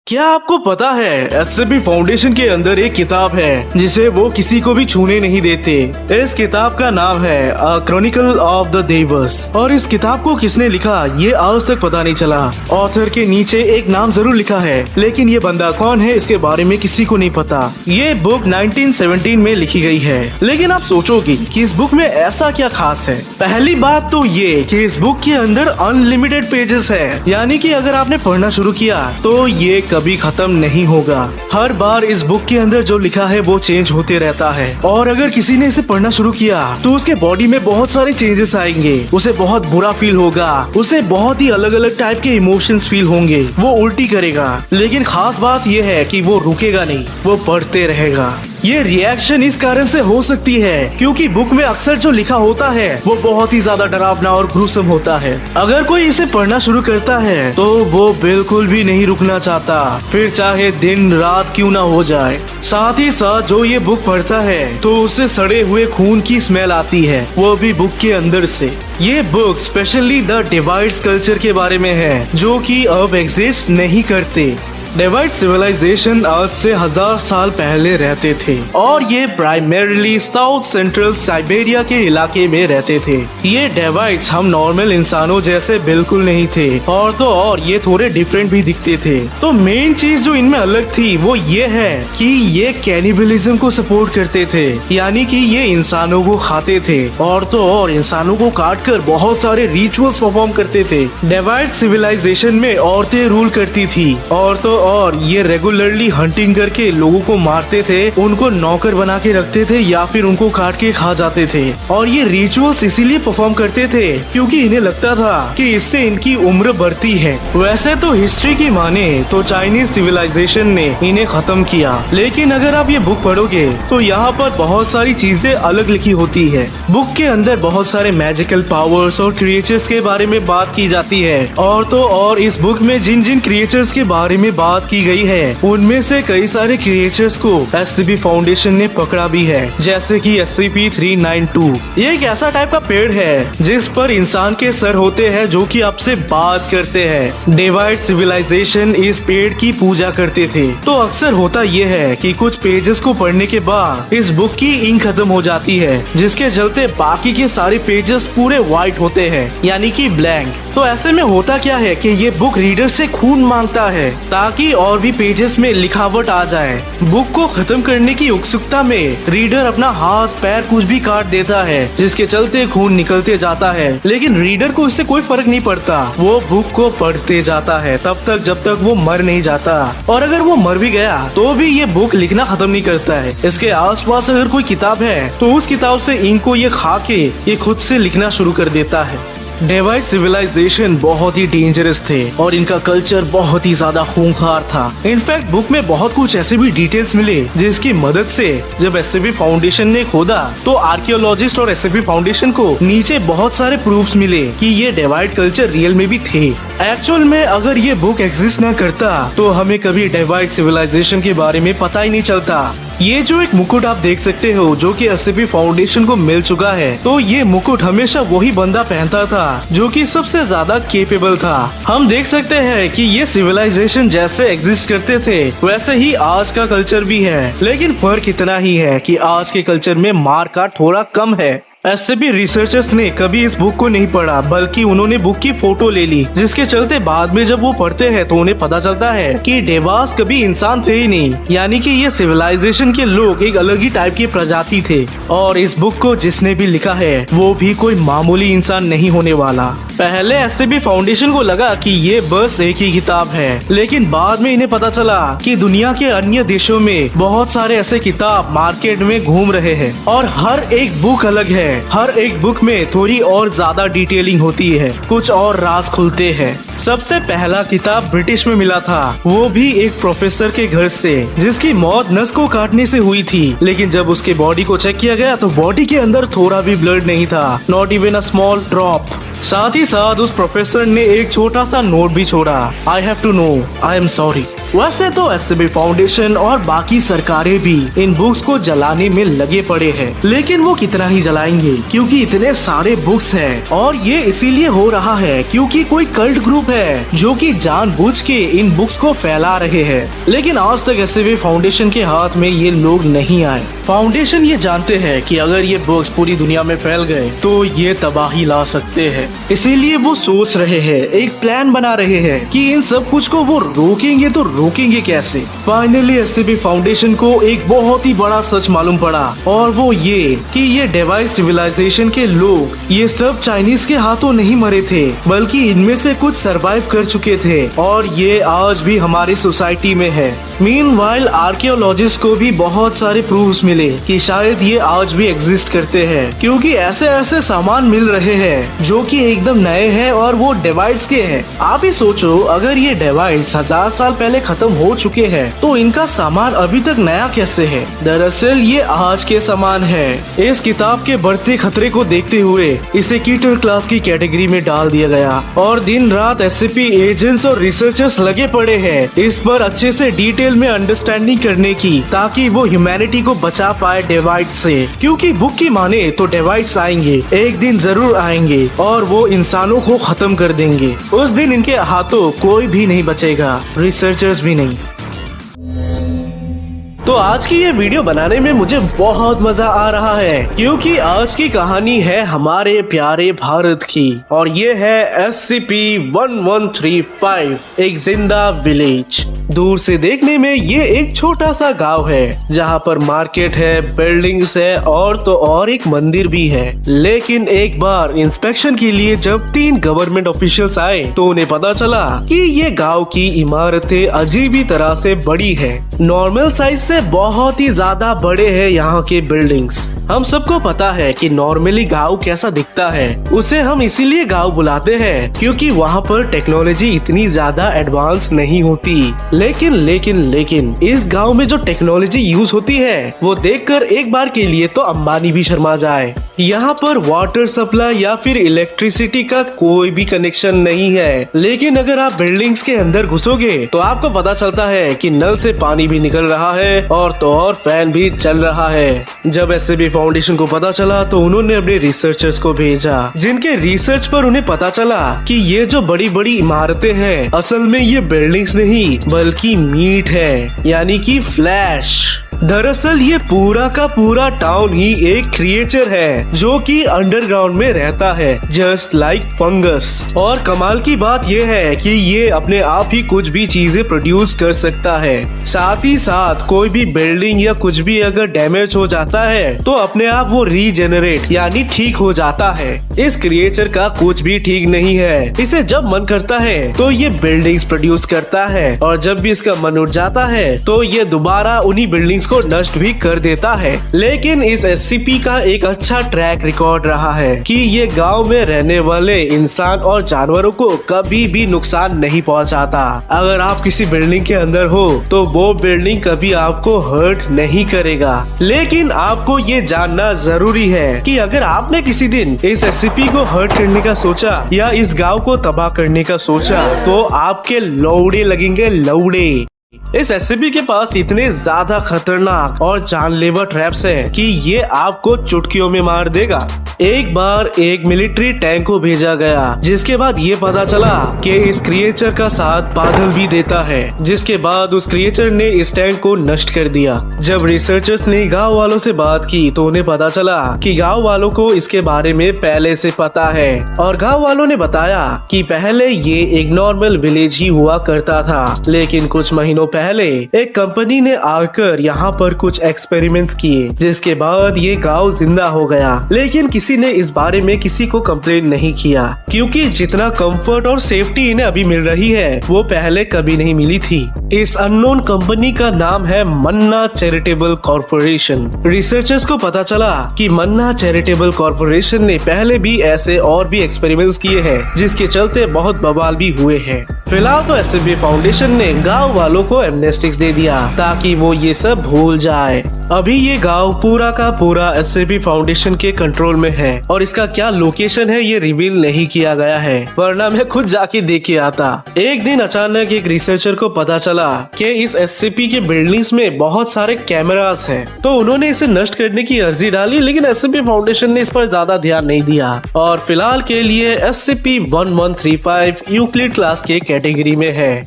क्या आपको पता है एससीपी फाउंडेशन के अंदर एक किताब है जिसे वो किसी को भी छूने नहीं देते। इस किताब का नाम है क्रॉनिकल ऑफ द देवर्स और इस किताब को किसने लिखा ये आज तक पता नहीं चला। ऑथर के नीचे एक नाम जरूर लिखा है लेकिन ये बंदा कौन है इसके बारे में किसी को नहीं पता। ये बुक 1917 में लिखी गई है। लेकिन आप सोचोगे कि इस बुक में ऐसा क्या खास है। पहली बात तो ये कि इस बुक के अंदर अनलिमिटेड पेजेस है, यानी कि अगर आपने पढ़ना शुरू किया तो ये कभी खत्म नहीं होगा। हर बार इस बुक के अंदर जो लिखा है वो चेंज होते रहता है और अगर किसी ने इसे पढ़ना शुरू किया तो उसके बॉडी में बहुत सारे चेंजेस आएंगे। उसे बहुत बुरा फील होगा, उसे बहुत ही अलग अलग टाइप के इमोशंस फील होंगे, वो उल्टी करेगा। लेकिन खास बात ये है कि वो रुकेगा नहीं, वो पढ़ते रहेगा। ये रिएक्शन इस कारण से हो सकती है क्योंकि बुक में अक्सर जो लिखा होता है वो बहुत ही ज्यादा डरावना और ग्रुसम होता है। अगर कोई इसे पढ़ना शुरू करता है तो वो बिल्कुल भी नहीं रुकना चाहता, फिर चाहे दिन रात क्यों ना हो जाए। साथ ही साथ जो ये बुक पढ़ता है तो उसे सड़े हुए खून की स्मेल आती है, वो भी बुक के अंदर से। ये book specially the divides culture के बारे में है जो कि अब एग्जिस्ट नहीं करते। डेवाइड सिविलाइजेशन आज से 1000 साल पहले रहते थे और ये प्राइमरीली साउथ सेंट्रल साइबेरिया के इलाके में रहते थे। ये डेवाइड्स हम नॉर्मल इंसानों जैसे बिल्कुल नहीं थे और तो और ये थोड़े डिफरेंट भी दिखते थे। तो मेन चीज जो इनमें अलग थी वो ये है कि ये कैनिबलिज्म को सपोर्ट करते थे, यानी कि ये इंसानों को खाते थे और तो और इंसानों को काट कर बहुत सारे रिचुअल्स परफॉर्म करते थे। डेवाइड सिविलाइजेशन में औरतें रूल करती थी और तो और ये रेगुलरली हंटिंग करके लोगों को मारते थे, उनको नौकर बना के रखते थे या फिर उनको काट के खा जाते थे। और ये रिचुअल्स इसीलिए परफॉर्म करते थे क्योंकि इन्हें लगता था कि इससे इनकी उम्र बढ़ती है। वैसे तो हिस्ट्री की माने तो चाइनीज सिविलाइजेशन ने इन्हें खत्म किया, लेकिन अगर आप ये बुक पढ़ोगे तो यहाँ पर बहुत सारी चीजें अलग लिखी होती है। बुक के अंदर बहुत सारे मैजिकल पावर्स और क्रिएचर्स के बारे में बात की जाती है और तो और इस बुक में जिन जिन क्रिएचर्स के बारे में बात की गई है उनमें से कई सारे क्रिएचर्स को एससीपी फाउंडेशन ने पकड़ा भी है, जैसे कि SCP-392। ये एक ऐसा टाइप का पेड़ है जिस पर इंसान के सर होते हैं जो कि आपसे बात करते हैं। डिवाइड सिविलाइजेशन इस पेड़ की पूजा करते थे। तो अक्सर होता ये है कि कुछ पेजेस को पढ़ने के बाद इस बुक की इंक खत्म हो जाती है, जिसके चलते बाकी के सारे पेजेस पूरे व्हाइट होते हैं, यानी कि ब्लैंक। तो ऐसे में होता क्या है कि ये बुक रीडर से खून मांगता है ताकि और भी पेजेस में लिखावट आ जाए। बुक को खत्म करने की उत्सुकता में रीडर अपना हाथ पैर कुछ भी काट देता है, जिसके चलते खून निकलते जाता है। लेकिन रीडर को इससे कोई फर्क नहीं पड़ता, वो बुक को पढ़ते जाता है तब तक जब तक वो मर नहीं जाता। और अगर वो मर भी गया तो भी ये बुक लिखना खत्म नहीं करता है। इसके आसपास अगर कोई किताब है तो उस किताब से इंक को ये खा के ये खुद से लिखना शुरू कर देता है। डेवाइड सिविलाइजेशन बहुत ही डेंजरस थे और इनका कल्चर बहुत ही ज्यादा खूंखार था। इनफैक्ट बुक में बहुत कुछ ऐसे भी डिटेल्स मिले जिसकी मदद से जब एससीपी फाउंडेशन ने खोदा तो आर्कियोलॉजिस्ट और एससीपी फाउंडेशन को नीचे बहुत सारे प्रूफ्स मिले कि ये डेवाइड कल्चर रियल में भी थे। एक्चुअल में अगर ये बुक एग्जिस्ट ना करता तो हमें कभी डेवाइड सिविलाइजेशन के बारे में पता ही नहीं चलता। ये जो एक मुकुट आप देख सकते हो जो कि एससीपी फाउंडेशन को मिल चुका है, तो ये मुकुट हमेशा वही बंदा पहनता था जो कि सबसे ज्यादा केपेबल था। हम देख सकते हैं कि ये सिविलाइजेशन जैसे एग्जिस्ट करते थे वैसे ही आज का कल्चर भी है, लेकिन फर्क इतना ही है कि आज के कल्चर में मार काट थोड़ा कम है। एससीपी रिसर्चर्स ने कभी इस बुक को नहीं पढ़ा बल्कि उन्होंने बुक की फोटो ले ली, जिसके चलते बाद में जब वो पढ़ते हैं तो उन्हें पता चलता है कि डेवास कभी इंसान थे ही नहीं, यानी कि ये सिविलाइजेशन के लोग एक अलग ही टाइप की प्रजाति थे। और इस बुक को जिसने भी लिखा है वो भी कोई मामूली इंसान नहीं होने वाला। पहले एससीपी फाउंडेशन को लगा कि ये बस एक ही किताब है, लेकिन बाद में इन्हें पता चला कि दुनिया के अन्य देशों में बहुत सारे ऐसे किताब मार्केट में घूम रहे हैं और हर एक बुक अलग है। हर एक बुक में थोड़ी और ज्यादा डिटेलिंग होती है, कुछ और राज खुलते हैं। सबसे पहला किताब ब्रिटिश में मिला था, वो भी एक प्रोफेसर के घर से, जिसकी मौत नस को काटने से हुई थी। लेकिन जब उसके बॉडी को चेक किया गया तो बॉडी के अंदर थोड़ा भी ब्लड नहीं था, not even a small drop. साथ ही साथ उस प्रोफेसर ने एक छोटा सा नोट भी छोड़ा, I have to know, I am sorry. वैसे तो एससीबी फाउंडेशन और बाकी सरकारें भी इन बुक्स को जलाने में लगे पड़े हैं, लेकिन वो कितना ही जलाएंगे क्योंकि इतने सारे बुक्स हैं। और ये इसीलिए हो रहा है क्योंकि कोई कल्ट ग्रुप है जो कि जानबूझ के इन बुक्स को फैला रहे हैं। लेकिन आज तक एससीबी फाउंडेशन के हाथ में ये लोग नहीं आए। फाउंडेशन ये जानते हैं कि अगर ये बुक्स पूरी दुनिया में फैल गए तो ये तबाही ला सकते हैं, इसीलिए वो सोच रहे हैं, एक प्लान बना रहे हैं कि इन सब कुछ को वो रोकेंगे तो रोकेंगे कैसे। फाइनली एससीबी फाउंडेशन को एक बहुत ही बड़ा सच मालूम पड़ा, और वो ये कि ये डिवाइस सिविलाइजेशन के लोग ये सब चाइनीज के हाथों नहीं मरे थे, बल्कि इनमें से कुछ सरवाइव कर चुके थे और ये आज भी हमारी सोसाइटी में है। मीनवाइल आर्कियोलॉजिस्ट को भी बहुत सारे प्रूफ्स मिले कि शायद ये आज भी एग्जिस्ट करते हैं, क्योंकि ऐसे ऐसे सामान मिल रहे हैं जो कि एकदम नए हैं और वो डिवाइस के हैं। आप ही सोचो, अगर ये डिवाइस 1000 साल पहले खत्म हो चुके हैं तो इनका सामान अभी तक नया कैसे है। दरअसल ये आज के सामान है। इस किताब के बढ़ते खतरे को देखते हुए इसे कीटर क्लास की कैटेगरी में डाल दिया गया और दिन रात एससीपी एजेंट्स और रिसर्चर्स लगे पड़े हैं इस पर अच्छे से डिटेल में अंडरस्टैंडिंग करने की, ताकि वो ह्यूमैनिटी को बचा पाए डिवाइड से। क्योंकि बुक की माने तो डिवाइड्स आएंगे, एक दिन जरूर आएंगे और वो इंसानों को खत्म कर देंगे। उस दिन इनके हाथों कोई भी नहीं बचेगा, रिसर्चर्स भी नहीं। तो आज की ये वीडियो बनाने में मुझे बहुत मजा आ रहा है, क्योंकि आज की कहानी है हमारे प्यारे भारत की, और ये है SCP-1135, एक जिंदा विलेज। दूर से देखने में ये एक छोटा सा गांव है जहाँ पर मार्केट है, बिल्डिंग्स है और तो और एक मंदिर भी है। लेकिन एक बार इंस्पेक्शन के लिए जब 3 गवर्नमेंट ऑफिशियल्स आए तो उन्हें पता चला कि ये गांव की इमारतें अजीब ही तरह से बड़ी है, नॉर्मल साइज से बहुत ही ज्यादा बड़े हैं यहाँ के बिल्डिंग्स। हम सबको पता है कि नॉर्मली गांव कैसा दिखता है, उसे हम इसीलिए गांव बुलाते हैं क्योंकि वहाँ पर टेक्नोलॉजी इतनी ज्यादा एडवांस नहीं होती। लेकिन इस गांव में जो टेक्नोलॉजी यूज होती है वो देखकर एक बार के लिए तो अंबानी भी शर्मा जाए। यहाँ पर वाटर सप्लाई या फिर इलेक्ट्रिसिटी का कोई भी कनेक्शन नहीं है, लेकिन अगर आप बिल्डिंग्स के अंदर घुसोगे तो आपको पता चलता है कि नल से पानी भी निकल रहा है और तो और फैन भी चल रहा है। जब एससीबी फाउंडेशन को पता चला तो उन्होंने अपने रिसर्चर्स को भेजा, जिनके रिसर्च पर उन्हें पता चला कि ये जो बड़ी बड़ी इमारतें हैं असल में ये बिल्डिंग्स नहीं बल्कि मीट है, यानी कि फ्लैश। दरअसल ये पूरा का पूरा टाउन ही एक क्रिएचर है जो कि अंडरग्राउंड में रहता है, जस्ट लाइक फंगस। और कमाल की बात ये है कि ये अपने आप ही कुछ भी चीजें प्रोड्यूस कर सकता है। साथ ही साथ कोई भी बिल्डिंग या कुछ भी अगर डैमेज हो जाता है तो अपने आप वो रीजेनरेट यानी ठीक हो जाता है। इस क्रिएचर का कुछ भी ठीक नहीं है, इसे जब मन करता है तो ये बिल्डिंग्स प्रोड्यूस करता है और जब भी इसका मन उठ जाता है तो ये दोबारा उन्हीं बिल्डिंग्स को नष्ट भी कर देता है। लेकिन इस एससीपी का एक अच्छा ट्रैक रिकॉर्ड रहा है कि ये गांव में रहने वाले इंसान और जानवरों को कभी भी नुकसान नहीं पहुंचाता। अगर आप किसी बिल्डिंग के अंदर हो तो वो बिल्डिंग कभी आपको हर्ट नहीं करेगा। लेकिन आपको ये जानना जरूरी है कि अगर आपने किसी दिन इस एससीपी को हर्ट करने का सोचा या इस गांव को तबाह करने का सोचा तो आपके लौड़े लगेंगे, लौड़े। इस एससीपी के पास इतने ज्यादा खतरनाक और जानलेवा ट्रैप्स हैं कि ये आपको चुटकियों में मार देगा। एक बार एक मिलिट्री टैंक को भेजा गया, जिसके बाद ये पता चला कि इस क्रिएचर का साथ बादल भी देता है, जिसके बाद उस क्रिएचर ने इस टैंक को नष्ट कर दिया। जब रिसर्चर्स ने गांव वालों से बात की तो उन्हें पता चला कि गांव वालों को इसके बारे में पहले से पता है और गांव वालों ने बताया कि पहले ये एक नॉर्मल विलेज ही हुआ करता था, लेकिन कुछ महीनों पहले एक कंपनी ने आकर यहाँ पर कुछ एक्सपेरिमेंट्स किए, जिसके बाद ये गांव जिंदा हो गया। लेकिन किसी ने इस बारे में किसी को कंप्लेन नहीं किया, क्योंकि जितना कंफर्ट और सेफ्टी इन्हें अभी मिल रही है वो पहले कभी नहीं मिली थी। इस अननोन कंपनी का नाम है मन्ना चैरिटेबल कॉर्पोरेशन। रिसर्चर्स को पता चला कि मन्ना चैरिटेबल कॉर्पोरेशन ने पहले भी ऐसे और भी एक्सपेरिमेंट्स किए हैं, जिसके चलते बहुत बवाल भी हुए हैं। फिलहाल तो एससीबी फाउंडेशन ने गांव वालों को एमनेस्टिक्स दे दिया ताकि वो ये सब भूल जाए। अभी ये गांव पूरा का पूरा एससीबी फाउंडेशन के कंट्रोल में है और इसका क्या लोकेशन है ये रिवील नहीं किया गया है, वरना मैं खुद जाके देख के आता। एक दिन अचानक एक रिसर्चर को पता चला चला कि इस SCP के बिल्डिंग्स में बहुत सारे कैमरास हैं, तो उन्होंने इसे नष्ट करने की अर्जी डाली, लेकिन SCP फाउंडेशन ने इस पर ज्यादा ध्यान नहीं दिया और फिलहाल के लिए SCP-1135 यूक्लिड क्लास के कैटेगरी में है।